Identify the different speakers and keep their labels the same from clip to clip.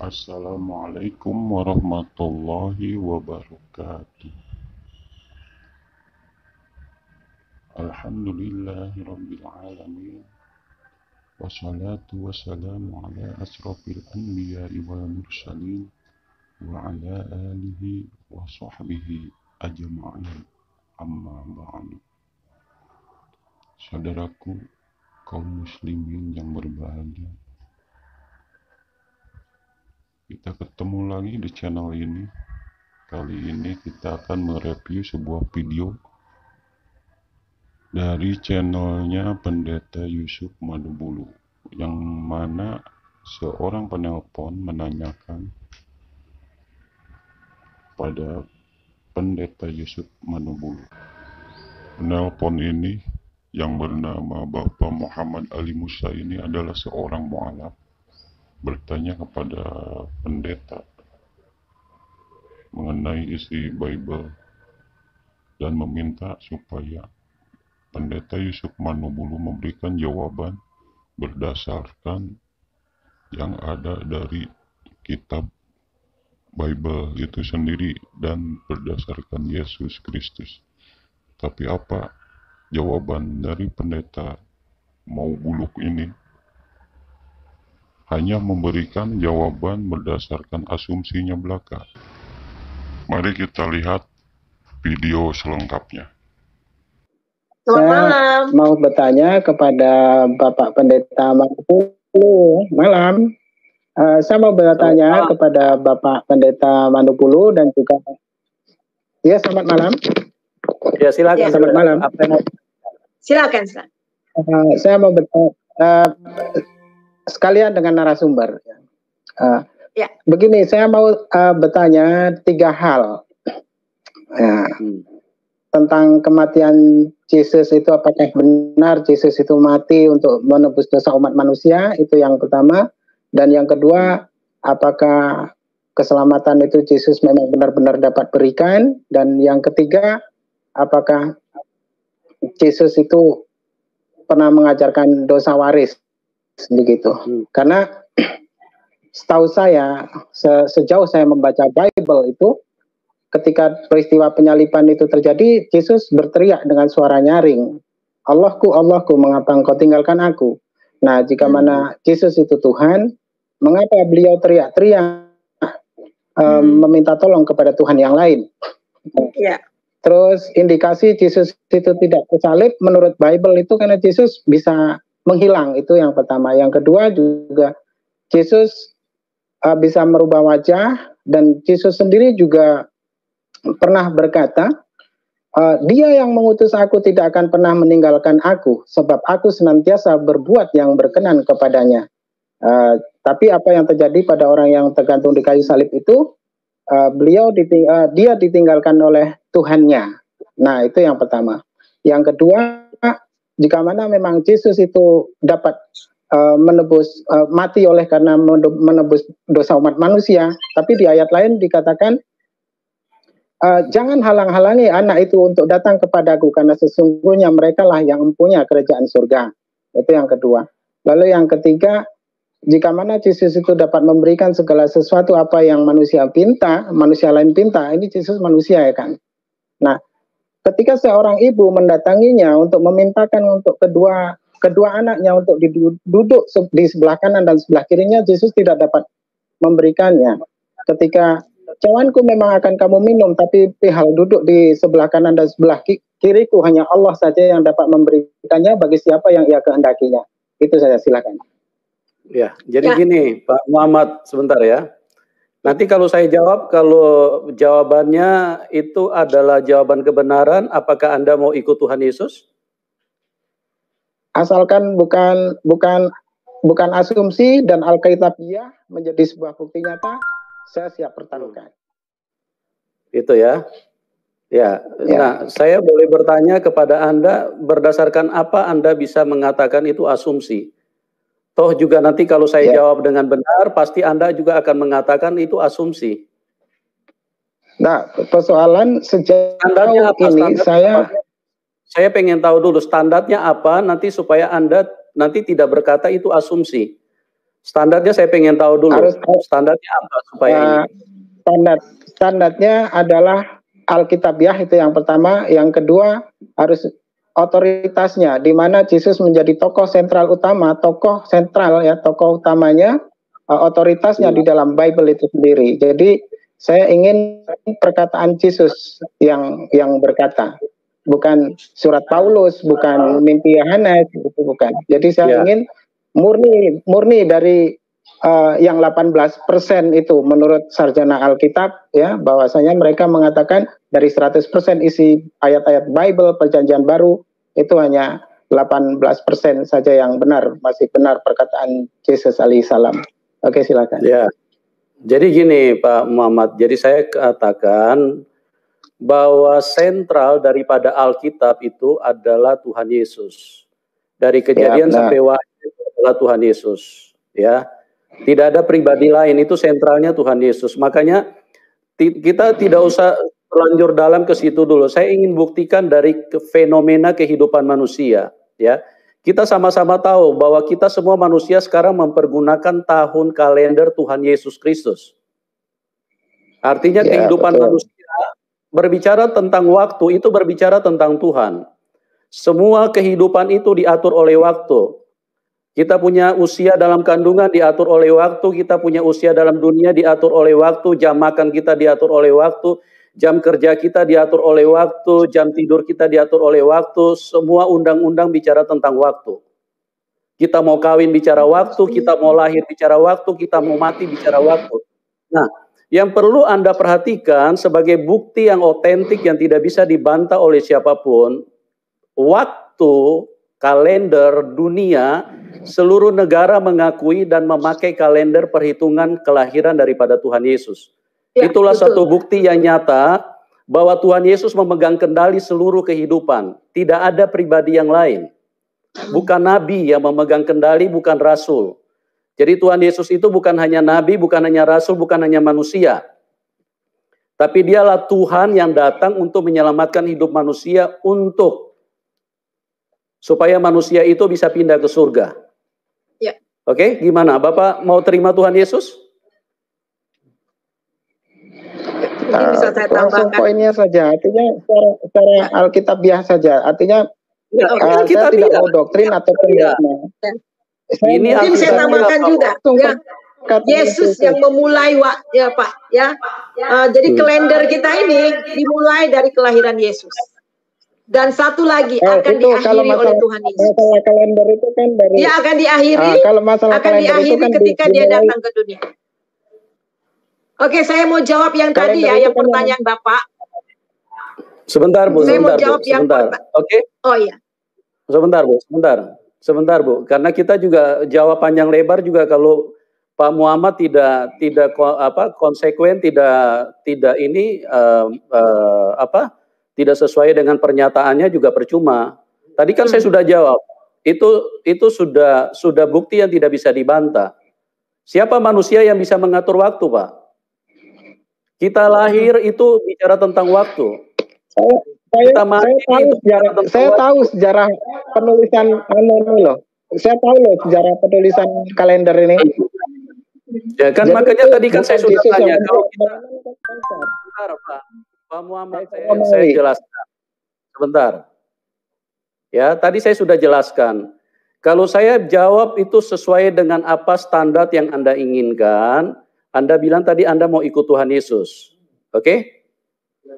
Speaker 1: Assalamualaikum warahmatullahi wabarakatuh. Alhamdulillahirabbil alamin. Wassalatu wassalamu ala asrofil anbiya'i wal mursalin wa ala alihi wa sahbihi ajma'in. Amma ba'du. Saudaraku kaum muslimin yang berbahagia, kita ketemu lagi di channel ini. Kali ini kita akan mereview sebuah video dari channelnya Pendeta Yusuf Madubulu, yang mana seorang penelpon menanyakan pada Pendeta Yusuf Madubulu. Penelpon ini yang bernama Bapak Muhammad Ali Musa ini adalah seorang mu'alaf, bertanya kepada pendeta mengenai isi Bible dan meminta supaya Pendeta Yusuf Madubulu memberikan jawaban berdasarkan yang ada dari kitab Bible itu sendiri dan berdasarkan Yesus Kristus. Tapi apa jawaban dari pendeta mau buluk ini? Hanya memberikan jawaban berdasarkan asumsinya belaka. Mari kita lihat video selengkapnya.
Speaker 2: Saya mau bertanya kepada Bapak Pendeta Madubulu. Malam. Saya mau bertanya kepada Bapak Pendeta Madubulu dan juga. Ya, selamat malam.
Speaker 3: Ya, silakan.
Speaker 2: Selamat malam.
Speaker 4: Silakan.
Speaker 2: Saya mau bertanya sekalian dengan narasumber.
Speaker 4: Ya.
Speaker 2: Begini, saya mau bertanya 3 hal. Tentang kematian Yesus itu, apakah benar Yesus itu mati untuk menebus dosa umat manusia? Itu yang pertama. Dan yang kedua, apakah keselamatan itu Yesus memang benar-benar dapat berikan? Dan yang ketiga, apakah Yesus itu pernah mengajarkan dosa waris? Begitu. Karena setahu saya, sejauh saya membaca Bible itu, ketika peristiwa penyaliban itu terjadi, Yesus berteriak dengan suara nyaring, Allahku, Allahku, mengapa engkau tinggalkan aku? Nah, jika mana Yesus itu Tuhan, mengapa beliau teriak-teriak meminta tolong kepada Tuhan yang lain?
Speaker 4: Ya.
Speaker 2: Terus indikasi Yesus itu tidak tersalib menurut Bible itu karena Yesus bisa menghilang, itu yang pertama. Yang kedua juga Yesus bisa merubah wajah, dan Yesus sendiri juga pernah berkata, dia yang mengutus aku tidak akan pernah meninggalkan aku, sebab aku senantiasa berbuat yang berkenan kepadanya. Tapi apa yang terjadi pada orang yang tergantung di kayu salib itu, dia ditinggalkan oleh Tuhannya. Nah, itu yang pertama. Yang kedua, jika mana memang Yesus itu dapat menebus, mati oleh karena menebus dosa umat manusia, tapi di ayat lain dikatakan, jangan halang-halangi anak itu untuk datang kepadaku, karena sesungguhnya merekalah yang mempunyai kerajaan surga. Itu yang kedua. Lalu yang ketiga, jika mana Yesus itu dapat memberikan segala sesuatu apa yang manusia pinta, manusia lain pinta, ini Yesus manusia, ya kan? Nah, ketika seorang ibu mendatanginya untuk memintakan untuk kedua anaknya untuk duduk di sebelah kanan dan sebelah kirinya, Yesus tidak dapat memberikannya. Ketika cawanku memang akan kamu minum, tapi perihal duduk di sebelah kanan dan sebelah kiriku, hanya Allah saja yang dapat memberikannya bagi siapa yang ia kehendakinya. Itu saja, silakan.
Speaker 3: Ya, jadi gini Pak Muhammad, sebentar ya. Nanti kalau saya jawab, kalau jawabannya itu adalah jawaban kebenaran, apakah Anda mau ikut Tuhan Yesus?
Speaker 2: Asalkan bukan asumsi dan Alkitabiah menjadi sebuah bukti nyata, saya siap pertaruhkan.
Speaker 3: Itu ya. Ya. Nah, saya boleh bertanya kepada Anda, berdasarkan apa Anda bisa mengatakan itu asumsi? Toh juga nanti kalau saya jawab dengan benar, pasti Anda juga akan mengatakan itu asumsi.
Speaker 2: Nah, persoalan sejauh ini
Speaker 3: saya pengen tahu dulu standarnya apa, nanti supaya Anda nanti tidak berkata itu asumsi. Standarnya saya pengen tahu dulu. Standarnya apa supaya ini?
Speaker 2: Standarnya adalah Alkitabiah, itu yang pertama. Yang kedua harus otoritasnya, di mana Yesus menjadi tokoh sentral utama, tokoh utamanya, otoritasnya di dalam Bible itu sendiri. Jadi saya ingin perkataan Yesus yang berkata, bukan surat Paulus, bukan mimpi Yohanes, itu bukan. Jadi saya ingin murni dari yang 18% itu menurut sarjana Alkitab, ya, bahwasanya mereka mengatakan dari 100% isi ayat-ayat Bible Perjanjian Baru itu hanya 18% saja yang benar, masih benar perkataan Yesus alaihissalam. Oke, silakan.
Speaker 3: Ya. Jadi gini Pak Muhammad, jadi saya katakan bahwa sentral daripada Alkitab itu adalah Tuhan Yesus. Dari Kejadian sampai Wahyu adalah Tuhan Yesus, ya. Tidak ada pribadi lain, itu sentralnya Tuhan Yesus. Makanya kita tidak usah terlanjur dalam ke situ dulu. Saya ingin buktikan dari fenomena kehidupan manusia, ya. Kita sama-sama tahu bahwa kita semua manusia sekarang mempergunakan tahun kalender Tuhan Yesus Kristus. Artinya kehidupan manusia berbicara tentang waktu, itu berbicara tentang Tuhan. Semua kehidupan itu diatur oleh waktu. Kita punya usia dalam kandungan diatur oleh waktu, kita punya usia dalam dunia diatur oleh waktu, jam makan kita diatur oleh waktu, jam kerja kita diatur oleh waktu, jam tidur kita diatur oleh waktu, semua undang-undang bicara tentang waktu. Kita mau kawin bicara waktu, kita mau lahir bicara waktu, kita mau mati bicara waktu. Nah, yang perlu Anda perhatikan sebagai bukti yang otentik yang tidak bisa dibantah oleh siapapun, waktu kalender dunia, seluruh negara mengakui dan memakai kalender perhitungan kelahiran daripada Tuhan Yesus. Ya, itulah betul. Satu bukti yang nyata bahwa Tuhan Yesus memegang kendali seluruh kehidupan. Tidak ada pribadi yang lain. Bukan nabi yang memegang kendali, bukan rasul. Jadi Tuhan Yesus itu bukan hanya nabi, bukan hanya rasul, bukan hanya manusia. Tapi dialah Tuhan yang datang untuk menyelamatkan hidup manusia supaya manusia itu bisa pindah ke surga. Ya. Oke, gimana? Bapak mau terima Tuhan Yesus?
Speaker 2: Mungkin bisa saya tambahkan. Poinnya saja, artinya secara Alkitabiah saja. Artinya saya tidak mau doktrin ataupun dogma.
Speaker 4: Ini mungkin saya tambahkan juga. Ya. Yesus yang memulai, ya Pak. Ya. Jadi kalender kita ini dimulai dari kelahiran Yesus. Dan satu lagi akan diakhiri oleh Tuhan Yesus.
Speaker 2: Masalah kalender itu kan dari
Speaker 4: dia akan diakhiri, ketika dia datang ke dunia. Oke, saya mau jawab yang tadi ya, yang pertanyaan Bapak.
Speaker 3: Sebentar Bu,
Speaker 4: saya mau jawab yang
Speaker 3: Oke.
Speaker 4: Oh iya.
Speaker 3: Sebentar Bu, karena kita juga jawab panjang lebar juga kalau Pak Muhammad tidak konsekuen, tidak ini tidak sesuai dengan pernyataannya juga percuma. Tadi kan saya sudah jawab. Itu sudah bukti yang tidak bisa dibantah. Siapa manusia yang bisa mengatur waktu, Pak? Kita lahir itu bicara tentang waktu.
Speaker 2: Saya tahu sejarah penulisan loh. Saya tahu loh sejarah penulisan kalender ini.
Speaker 3: Ya kan, jadi makanya tadi kan saya sudah tanya kalau kita sebentar Pak Muhammad, saya jelaskan. Sebentar. Ya, tadi saya sudah jelaskan. Kalau saya jawab itu sesuai dengan apa standar yang Anda inginkan, Anda bilang tadi Anda mau ikut Tuhan Yesus. Oke?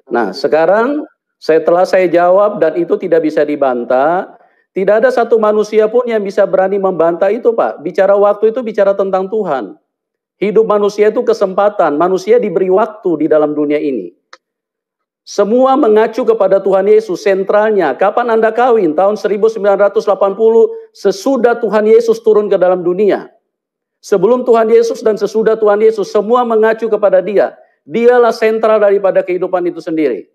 Speaker 3: Nah, sekarang setelah saya jawab dan itu tidak bisa dibantah, tidak ada satu manusia pun yang bisa berani membantah itu, Pak. Bicara waktu itu bicara tentang Tuhan. Hidup manusia itu kesempatan. Manusia diberi waktu di dalam dunia ini. Semua mengacu kepada Tuhan Yesus, sentralnya. Kapan Anda kawin? Tahun 1980, sesudah Tuhan Yesus turun ke dalam dunia. Sebelum Tuhan Yesus dan sesudah Tuhan Yesus, semua mengacu kepada Dia. Dialah sentral daripada kehidupan itu sendiri.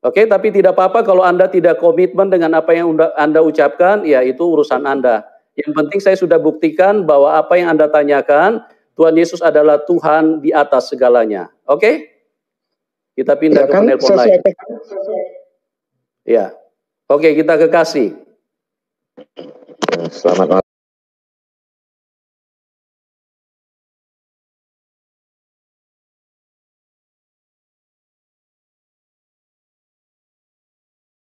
Speaker 3: Oke, tapi tidak apa-apa kalau Anda tidak komitmen dengan apa yang Anda ucapkan, ya itu urusan Anda. Yang penting saya sudah buktikan bahwa apa yang Anda tanyakan, Tuhan Yesus adalah Tuhan di atas segalanya. Oke? Kita pindah ke penelpon lain. Ya. Oke, kita ke Kasih.
Speaker 5: Selamat malam.